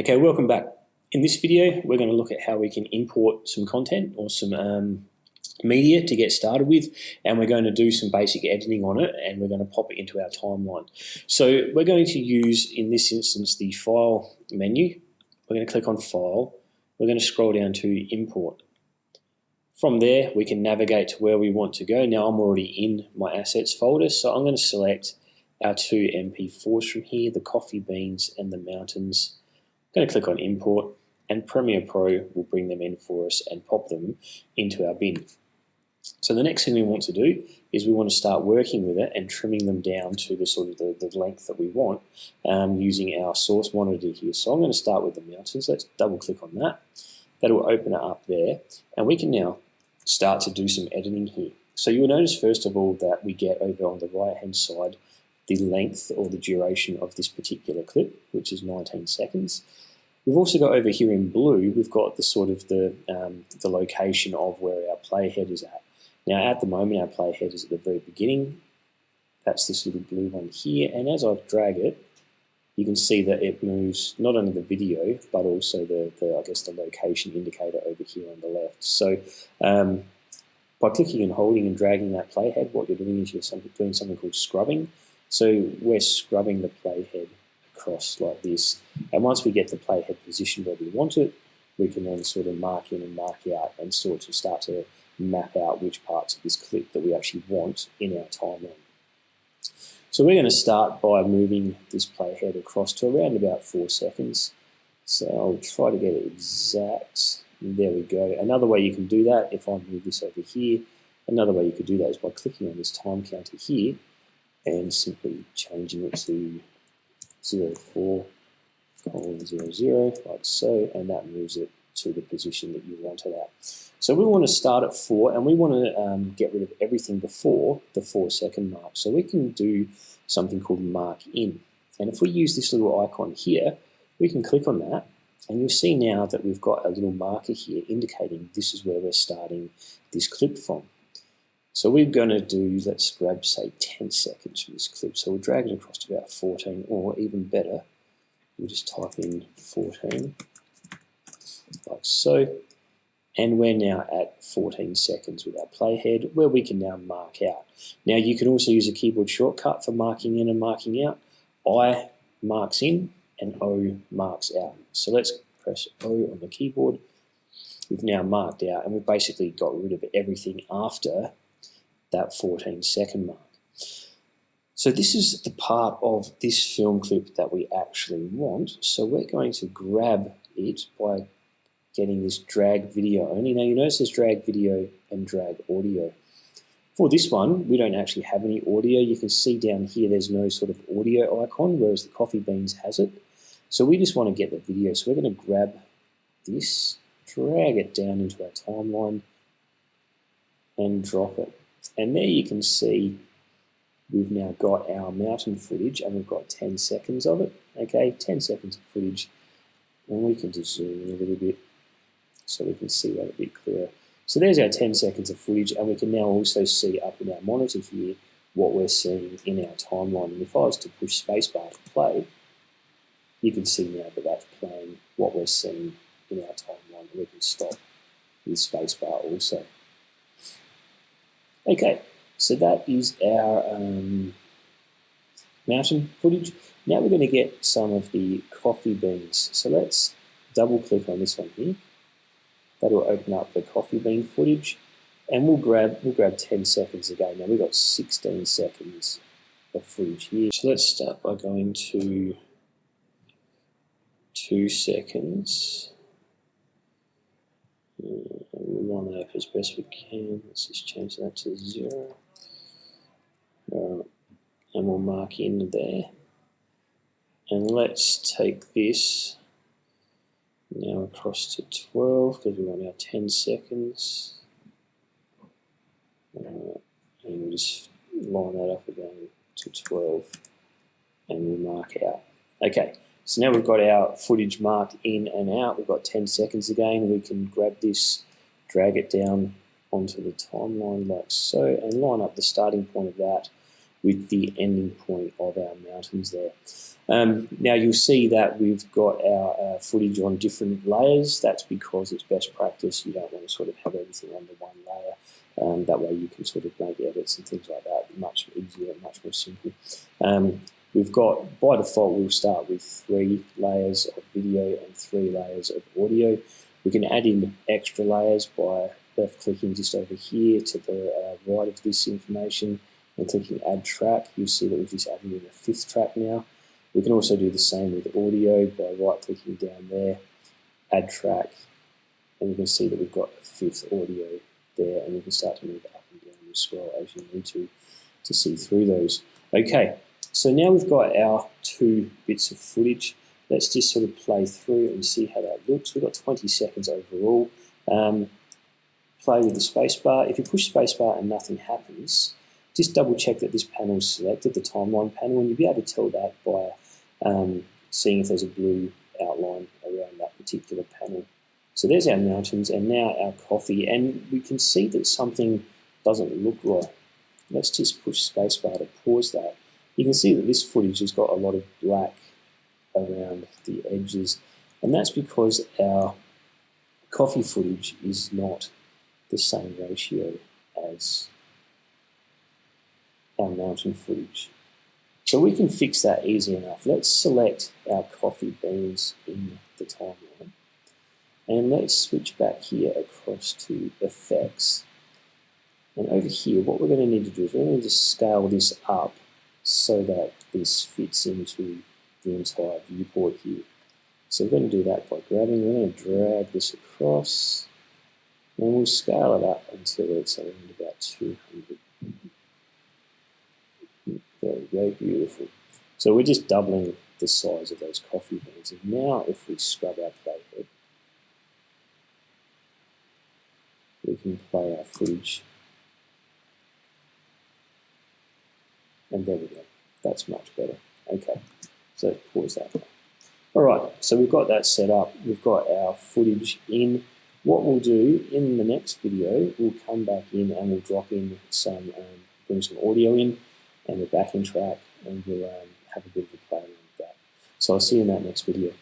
Okay, welcome back. In this video, we're going to look at how we can import some content or some media to get started with, and we're going to do some basic editing on it, and we're going to pop it into our timeline. So we're going to use, in this instance, the File menu. We're going to click on File. We're going to scroll down to Import. From there, we can navigate to where we want to go. Now, I'm already in my Assets folder, so I'm going to select our two MP4s from here, the Coffee Beans and the Mountains. I'm going to click on Import, and Premiere Pro will bring them in for us and pop them into our bin. So the next thing we want to do is we want to start working with it and trimming them down to the sort of the length that we want using our source monitor here. So I'm going to start with the mountains. Let's double click on that. That will open it up there, and we can now start to do some editing here. So you'll notice first of all that we get over on the right hand side the length or the duration of this particular clip, which is 19 seconds. We've also got over here in blue, we've got the sort of the location of where our playhead is at. Now at the moment our playhead is at the very beginning. That's this little blue one here, and as I drag it, you can see that it moves not only the video but also the location indicator over here on the left. So by clicking and holding and dragging that playhead, what you're doing is you're doing something called scrubbing. So we're scrubbing the playhead across like this, and once we get the playhead positioned where we want it, we can then sort of mark in and mark out and sort of start to map out which parts of this clip that we actually want in our timeline. So we're going to start by moving this playhead across to around about 4 seconds. So I'll try to get it exact. There we go. Another way you can do that, if I move this over here, another way you could do that is by clicking on this time counter here and simply changing it to 04:00, like so, and that moves it to the position that you want it at. So we want to start at 4, and we want to get rid of everything before the 4 second mark. So we can do something called mark in. And if we use this little icon here, we can click on that, and you'll see now that we've got a little marker here indicating this is where we're starting this clip from. So we're going to do, let's grab, say, 10 seconds from this clip. So we'll drag it across to about 14, or even better, we'll just type in 14, like so. And we're now at 14 seconds with our playhead, where we can now mark out. Now you can also use a keyboard shortcut for marking in and marking out. I marks in and O marks out. So let's press O on the keyboard. We've now marked out, and we've basically got rid of everything after that 14 second mark. So this is the part of this film clip that we actually want. So we're going to grab it by getting this drag video only. Now you notice there's drag video and drag audio. For this one, we don't actually have any audio. You can see down here there's no sort of audio icon, whereas the Coffee Beans has it. So we just want to get the video. So we're going to grab this, drag it down into our timeline, and drop it. And there you can see we've now got our mountain footage, and we've got 10 seconds of it. Okay, 10 seconds of footage, and we can just zoom in a little bit so we can see that a bit clearer. So there's our 10 seconds of footage, and we can now also see up in our monitor here what we're seeing in our timeline. And if I was to push spacebar to play, you can see now that that's playing what we're seeing in our timeline, and we can stop with spacebar also. Okay, so that is our mountain footage. Now we're going to get some of the Coffee Beans. So let's double click on this one here. That will open up the Coffee Bean footage, and we'll grab 10 seconds again. Now we've got 16 seconds of footage here. So let's start by going to 2 seconds. We line that up as best we can. Let's just change that to 0. And we'll mark in there. And let's take this now across to 12 because we want our 10 seconds. And we'll just line that up again to 12, and we'll mark out. Okay, so now we've got our footage marked in and out. We've got 10 seconds again. We can grab this, drag it down onto the timeline like so, and line up the starting point of that with the ending point of our mountains there. Now you'll see that we've got our footage on different layers. That's because it's best practice. You don't want to sort of have everything under one layer. That way you can sort of make edits and things like that much easier, much more simple. We've got, by default, we'll start with 3 layers of video and 3 layers of audio. We can add in extra layers by left-clicking just over here to the right of this information and clicking Add Track. You'll see that we've just added in a 5th track now. We can also do the same with audio by right-clicking down there, Add Track, and you can see that we've got a 5th audio there, and you can start to move up and down and scroll as you need to see through those. Okay, so now we've got our 2 bits of footage. Let's just sort of play through and see how that looks. We've got 20 seconds overall. Play with the spacebar. If you push spacebar and nothing happens, just double check that this panel is selected, the timeline panel, and you'll be able to tell that by seeing if there's a blue outline around that particular panel. So there's our mountains and now our coffee, and we can see that something doesn't look right. Let's just push spacebar to pause that. You can see that this footage has got a lot of black around the edges, and that's because our coffee footage is not the same ratio as our mountain footage. So we can fix that easy enough. Let's select our coffee beans in the timeline, and let's switch back here across to effects. And over here, what we're going to need to do is we're going to just scale this up so that this fits into the entire viewport here. So we're going to do that by we're going to drag this across, and we'll scale it up until it's around about 200. There we go, beautiful. So we're just doubling the size of those coffee beans. And now if we scrub our playhead, we can play our footage. And there we go. That's much better. Okay, so let's pause that. All right, so we've got that set up. We've got our footage in. What we'll do in the next video, we'll come back in and we'll drop in some, bring some audio in and a backing track, and we'll have a bit of a play around with that. So I'll see you in that next video.